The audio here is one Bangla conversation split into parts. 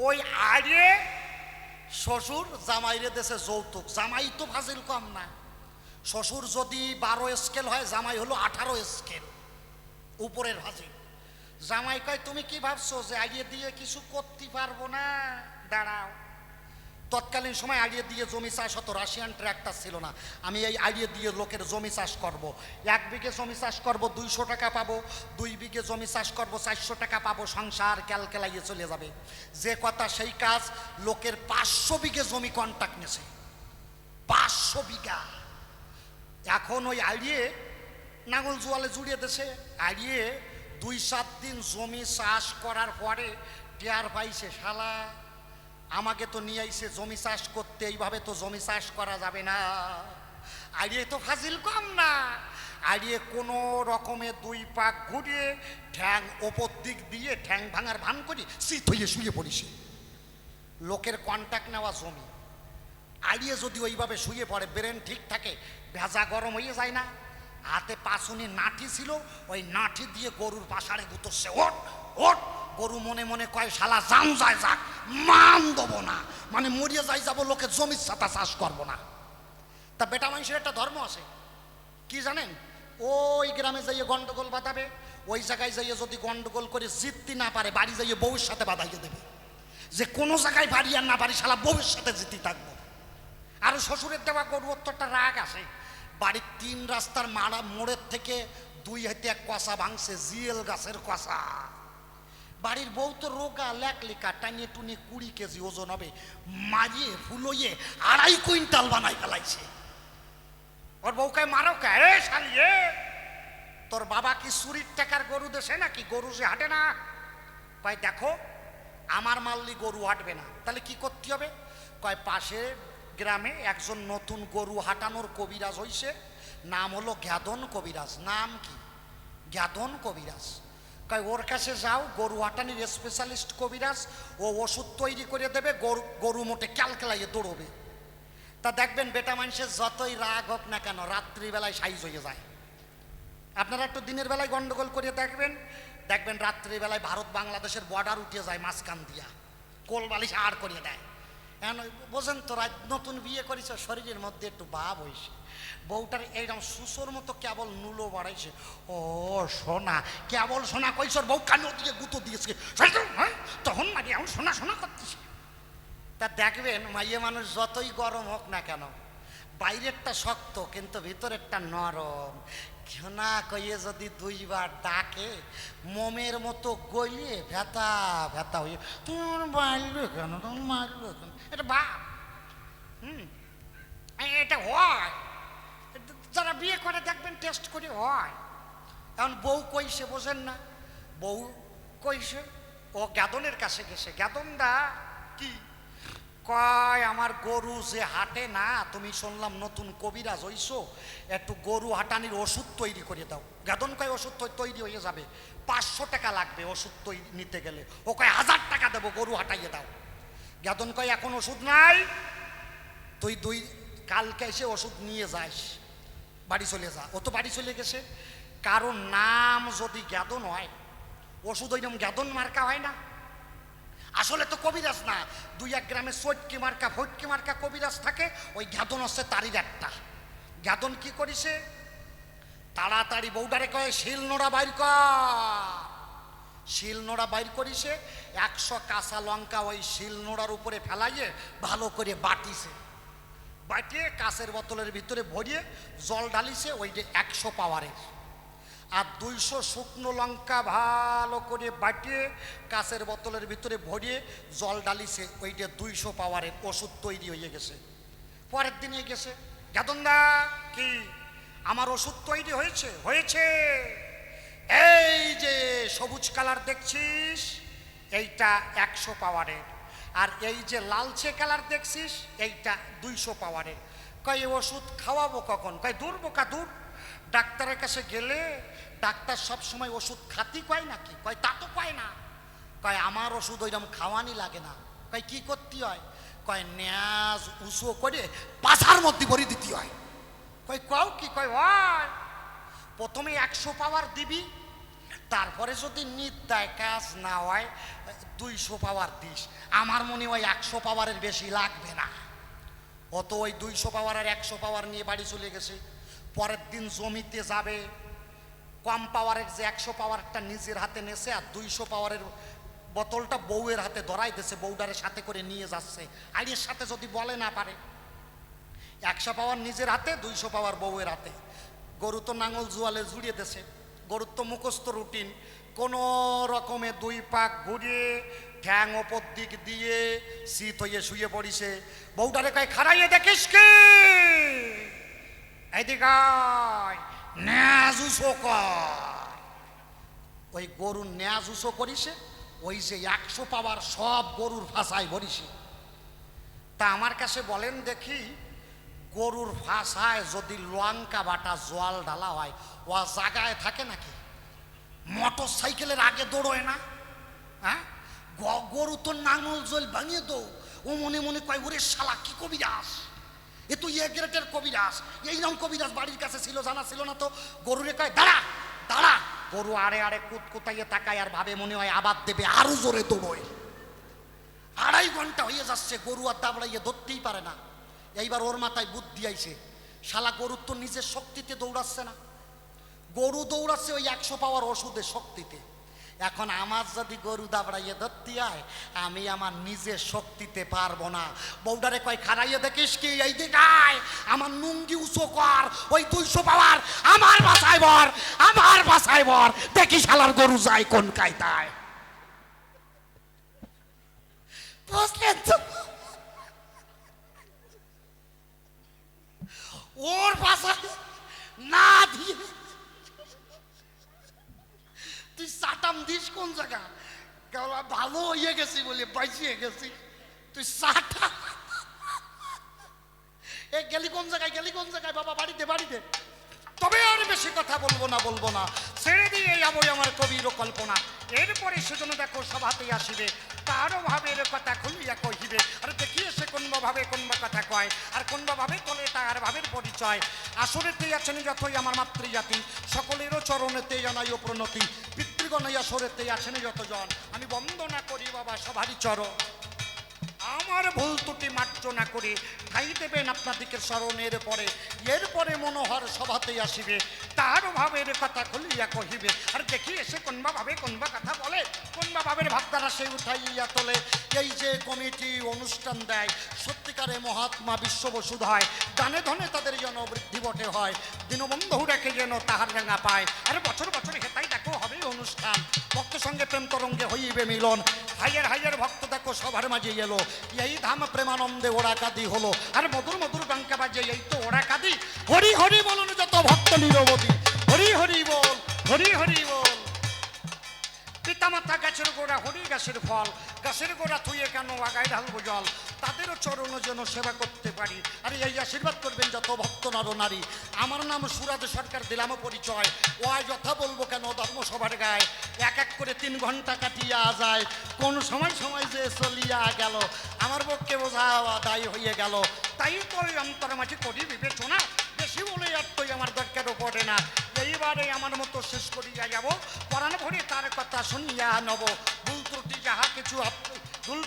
ওই আগে শ্বশুর জামাইরে দেশে যৌতুক, জামাই তো ফাজিল কম না। শ্বশুর যদি 12 স্কেল হয়, জামাই হলো 18 স্কেল উপরের ফাজিল। জামাই কয় তুমি কি ভাবছো যে আইডিয়া দিয়ে কিছু করতে পারবো না? দাঁড়াও। তৎকালীন সময় আইডিয়া দিয়ে জমি চাষ হতো, রাশিয়ান ট্র্যাক্টর ছিল না। আমি এই আইডিয়া দিয়ে লোকের জমি চাষ করব। 1 বিঘে জমি চাষ করব 200 টাকা পাবো, 2 বিঘে জমি চাষ করব 400 টাকা পাবো, সংসার ক্যালকেলাইয়ে চলে যাবে। যে কথা সেই কাজ। লোকের 500 বিঘে জমি কন্ট্রাক্ট নিয়েছে, 500 বিঘা। এখন ওই আইডিয়ে নাঙল জোয়ালে জুড়িয়ে দেশে। আইডিয়ে 2-7 দিন জমি চাষ করার পরে টের পাইছে, শালা আমাকে তো নিয়ে আইছে জমি চাষ করতে, এইভাবে তো জমি চাষ করা যাবে না। আইডিয়ে তো ফাজিল কম না। আইডিয়ে কোনো রকমে 2 পাক ঘুরিয়ে ঠ্যাং ওপর দিক দিয়ে ঠ্যাং ভাঙার ভান করি শীত হয়ে শুয়ে পড়িছে। লোকের কন্ট্যাক্ট নেওয়া জমি। আইডিয়ে যদি ওইভাবে শুয়ে পড়ে, ব্রেন ঠিক থাকে, ভেজা গরম হয়ে যায় না। হাতে পাশুনি নাঠি ছিল, ওই নাঠি দিয়ে গরুর পাশারে গুতোচ্ছে, ওট ওট। গরু মনে মনে কয় শালা জাম যায় যাক, মান দেবো না, মানে মরিয়া যাই যাবো, লোকের জমির সাথে চাষ করবো না। তা বেটা মানুষের একটা ধর্ম আছে, কি জানেন? ওই গ্রামে যাইয়ে গন্ডগোল বাঁধাবে, ওই জায়গায় যাইয়ে যদি গন্ডগোল করে জিততে না পারে, বাড়ি যাইয়ে বউয়ের সাথে বাঁধাইয়ে দেবে, যে কোনো জায়গায় বাড়ি আর না পারি, শালা বউয়ের সাথে জিতি থাকবো। আর শ্বশুরের দেওয়া গরু একটা রাগ আছে। বাড়ির 3 রাস্তার মারা মোড়ের থেকে 2 হাতে 1 কষা ভাঙছে, জিয়েল গাছের কষা। বাড়ির বউ তো রোগা লেকলিকা, টানিয়ে টুনি 20 কেজি ওজন হবে, মারিয়ে ফুলইয়ে 2.5 কুইন্টাল বানাই ফেলাইছে। ওর বউকে মারো কে? এ শালিয়ে, তোর বাবা কি চুরির টাকার গরু দেশে নাকি? গরু যে হাঁটে না। কয় দেখো আমার মাল্লি গরু হাঁটবে না, তাহলে কি করতে হবে? কয় পাশে গ্রামে একজন নতুন গরু হাঁটানোর কবিরাজ হইছে, নাম হলো গ্যাদন কবিরাজ। নাম কি? গ্যাদন কবিরাজ। কয় ওর কাছে যাও, গরু হাঁটানির স্পেশালিস্ট কবিরাজ, ও ওষুধ তৈরি করে দেবে, গরু মোটে ক্যালকেলাইয়ে দৌড়বে। তা দেখবেন বেটা মানুষের যতই রাগ হোক না কেন, রাত্রিবেলায় সাইজ হয়ে যায়। আপনারা একটু দিনের বেলায় গন্ডগোল করে দেখবেন, দেখবেন রাত্রিবেলায় ভারত বাংলাদেশের বর্ডার উঠে যায় মাঝখান দিয়া, কোল বালিশ আর করিয়ে দেয়। এখন বোঝেন তো, নতুন বিয়ে করেছ, শরীরের মধ্যে একটু ভাব হয়েছে, বউটার এইরকম সুসোর মতো কেবল নুলো বাড়াইছে। ও সোনা, কেবল সোনা কইসর বউ কানো দিয়ে গুঁতো দিয়েছে, তখন মারি এখন সোনা সোনা করতেছে। তা দেখবেন মাইয়ে মানুষ যতই গরম হোক না কেন, বাইরেরটা শক্ত কিন্তু ভিতরেরটা নরম। ঘনা কইয়ে যদি 2 বার ডাকে, মোমের মতো গলিয়ে ভেতা ভেতা হয়ে, তোমার মারবে কেন, তোমার মারবে কেন, এটা বাপ। এটা হয়, যারা বিয়ে করে দেখবেন টেস্ট করে হয়। এখন বউ কইছে, বোঝেন না? বউ কইছে, ও গ্যাদনের কাছে গেছে। গ্যাদনদা কি কয়, আমার গরু যে হাঁটে না, তুমি শুনলাম নতুন কবিরাজ হইছো, একটু গরু হাঁটানির ওষুধ তৈরি করে দাও। গ্যাদন কয় ওষুধ তৈরি হয়ে যাবে, 500 টাকা লাগবে ওষুধ তৈরি নিতে গেলে। ও কয় 1000 টাকা দেবো, গরু হাঁটাইয়ে দাও। গ্যাদন কয় এখন ওষুধ নাই, তুই কালকে এসে ওষুধ নিয়ে যাস, বাড়ি চলে যা। ও তো বাড়ি চলে গেছে। কারণ নাম যদি গ্যাদন হয়, ওষুধ ওইরকম গ্যাদন মার্কা হয় না। আসলে তো কবিরাজ না, 2-1 গ্রামে চটকি মার্কা ফটকি মার্কা কবিরাজ থাকে, ওই গ্যাদন হচ্ছে তারির একটা। গ্যাদন কি করিছে, তাড়াতাড়ি বউডারে কয় শিলনোড়া বাইর কর। শিলনোড়া বাইর করিছে, 100 কাঁচা লঙ্কা ওই শিলনোড়ার উপরে ফেলাইয়ে ভালো করে বাটিছে। বাটিয়ে কাঁচের বোতলের ভিতরে ভরিয়ে জল ঢালিছে, ওই যে 100 পাওয়ারের। আর 200 শুকনো লঙ্কা ভালো করে বাটিয়ে কাঁচের বোতলের ভিতরে ভরিয়ে জল ডালিছে, ওইটা 200 পাওয়ারের ওষুধ তৈরি হয়ে গেছে। পরের দিনে গেছে, গ্যাদনদা কি আমার ওষুধ তৈরি হয়েছে? হয়েছে। এই যে সবুজ কালার দেখছিস, এইটা 100 পাওয়ারের, আর এই যে লালচে কালার দেখছিস, এইটা 200 পাওয়ারের। কয় ওষুধ খাওয়াবো কখন? কয় দূর বোকা দূর, ডাক্তারের কাছে গেলে ডাক্তার সব সময় ওষুধ খাতি কয় নাকি? কয় তা তো কয় না। কয় আমার ওষুধ ওইরকম খাওয়ানি লাগে না। কয় কি করতে হয়? কয় ন্যাজ উঁচু করে পাছার মধ্যে ভরে দিতে হয়। কয় কও কি? কয় হয় প্রথমে 100 পাওয়ার দিবি, তারপরে যদি নিত্যায় কাজ না হয় 200 পাওয়ার দিস, আমার মনে হয় 100 পাওয়ারের বেশি লাগবে না। অত ওই 200 পাওয়ার আর 100 পাওয়ার নিয়ে বাড়ি চলে গেছে। পরের দিন জমিতে যাবে, কম পাওয়ারের যে 100 পাওয়ারটা নিজের হাতে নেছে আর 200 পাওয়ারের বোতলটা বউয়ের হাতে ধরাই দিয়েছে, বউডারের সাথে করে নিয়ে যাচ্ছে। আর এর সাথে যদি বলে না পারে, 100 পাওয়ার নিজের হাতে, 200 পাওয়ার বউয়ের হাতে। গরু তো নাঙল জোয়ালে জুড়িয়ে দিয়েছে, গরুর তো মুখস্থ রুটিন, কোনো রকমে 2 পাক ঘুরিয়ে ঠ্যাং ওপর দিক দিয়ে শীত হয়ে শুয়ে পড়িছে। বউটারে কয়, খাড়াইয়ে দেখিস কি, এইদিকে ন্যাজ উঁচু কর। ওই গরুর ন্যাজ উঁচু করিছে, ওই যে 100 পাওয়ার সব গরুর ফাঁসায় ভরিছে। তা আমার কাছে বলেন দেখি, গরুর ফাঁসায় যদি লঙ্কা বাটা জল ঢালা হয়, ও জায়গায় থাকে নাকি? মোটর সাইকেলের আগে দৌড়োয় না? হ্যাঁ, গরু তো নাঙল জল ভাঙিয়ে দৌ। ও মনে মনে কয়, ওরে শালা কি কবিরাজ, এ তো এ গ্রেটের কবিরাজ। এইরকম কবিরাজ বাড়ির কাছে ছিল, জানা ছিল না তো। গরুরে কয়, দাঁড়া দাঁড়া। গরু আড়ে আড়ে কুতকুতাইয়ে তাকায় আর ভাবে মনে হয় আবাদ দেবে, আরো জোরে দৌড়োয়। 2.5 ঘন্টা হয়ে যাচ্ছে, গরু আর দাবড়াইয়ে ধরতেই পারে না। এইবার ওর মাথায় বুদ্ধি আইছে, শালা গরুর তো নিজের শক্তিতে দৌড়াচ্ছে না, গরু দৌড়াচ্ছে ওই 100 পাওয়ার ওষুধের শক্তিতে। এখন আমার যদি গরু দাবড়াইয়ে ধরতে হয়, আমি আমার নিজের শক্তিতে পারবো না। বউডারে কয়, খাড়াইয়ে দেখিস কি, এই দিকায় আমার নুঙ্গি উঁচু কর, ওই 200 পাওয়ার আমার বাসায় বর, আমার বাসায় বর, দেখি শালার গরু যায় কোন কায়দায়। বুঝলেন তো? ওর বাসায় না দিয়ে তুই চাটাম দিস কোন জায়গা? ভালো হয়ে গেছি বলে বাঁচিয়ে গেছি, তুই চাটা এ গেলি কোন জায়গায়, গেলি কোন জায়গায়? বাবা বাড়িতে বাড়িতে। তবে আর বেশি কথা বলবো না, ছেড়ে দিয়ে যাবো আমার কবির কল্পনা। এরপরে সেজন্য দেখো সভাতেই আসিবে, তারও ভাবের কথা খুলিয়া কহিবে। আর দেখিয়ে সে কোনবা ভাবে কোনবা কথা কয়, আর কোনবা ভাবে তোলে তার ভাবের পরিচয়। আসরেতেই আছেন যতই আমার মাতৃজাতি, সকলেরও চরণেতে জানাই ও প্রণতি। পিতৃগণই আসরেতেই আছেন যতজন, আমি বন্দনা করি বাবা সবারই চরণ। আমার ভুল ত্রুটি মার্জনা করে ঠাই দেবেন আপনাদিকের স্মরণের পরে। এরপরে মনোহর সভাতেই আসিবে, তার ভাবের কথা খুলিয়া কহিবে। আর দেখি এসে কোনবা ভাবে কোনবা কথা বলে, কোনবা ভাবের ভাবধারা সে উঠাইয়া তোলে। এই যে কমিটি অনুষ্ঠান দেয়, সত্যিকারে মহাত্মা বিশ্ব বসুধ হয়। দানে ধনে তাদের যেন বৃদ্ধি বটে হয়, দীনবন্ধু রেখে যেন তাহার রাঙা পায়। আর বছর বছর হেতাই দেখো হবে অনুষ্ঠান, ভক্ত সঙ্গে প্রেম তরঙ্গে হইবে মিলন। হাইয়ের হাইয়ের ভক্ত দেখো সবার মাঝে এলো, এই ধাম প্রেমানন্দে ওরা কাদি হলো। আর মধুর মধুর গাঙ্কা বাজে, এই তো ওরা কাদি। হরি হরি বলুন যত ভক্ত নিরবধি, হরি হরি বল, হরি হরি বল। পিতামাতা গাছের গোড়া, হরি গাছের ফল, গাছের গোড়া থুয়ে কেন আগায় ঢালবো জল। তাদেরও চরণ যেন সেবা করতে পারি। আর এই আশীর্বাদ করবেন যত ভক্ত নর নারী। আমার নাম সুরাজ সরকার, দিলাম পরিচয়। ও আয় যথা বলবো কেন ধর্মসভার গায়ে, এক এক করে 3 ঘন্টা কাটিয়া যায়, কোন সময় সময় যে চলিয়া গেল, আমার পক্ষে বোঝা দায়ী হয়ে গেল। তাই তো ওই অন্তর মাঝে করি বিবেচনা, বেশি বলে আর তো আমার দরকারও পড়ে না। এইবারে আমার মতো শেষ করিয়া যাব, পরাণ ভরে তার কথা শুনিয়া নেব। ভুল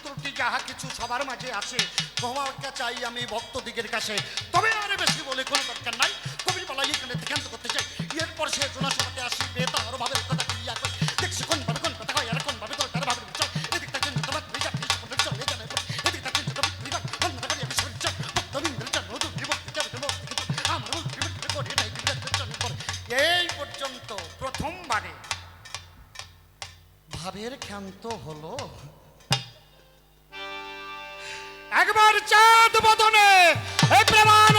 ত্রুটি যাহা কিছু সবার মাঝে আছে, ক্ষমাকে চাই আমি ভক্তদিগের কাছে। তবে আর বেশি বলে কোনো দরকার নাই, কবির বলাই এখানে দেখান্ত করতে চাই। এরপর সে জোনাসভাতে আসিবে, তার ভাবের কথা ক্লিয়া করে দেখছি কোন ভাবে কোন কথা হয়, আর কোন ভাবে তোর তার ভাবের বিচার। এদিকটা কিন্তু তোমার বিজা কিছু কোন চল এই জানে, এদিকটা কিন্তু তোমার বিজা কোন ভাবে আমি সরচ ভক্তবিন্দর জন্য তো বিভক্তি যাবে তো আমার বিভক্তি করে নাই বিভক্তি জন্য করে। এই পর্যন্ত প্রথমবারে ভাবের ক্ষান্ত হলো। একবার চাঁদ বদনে এই প্রেমান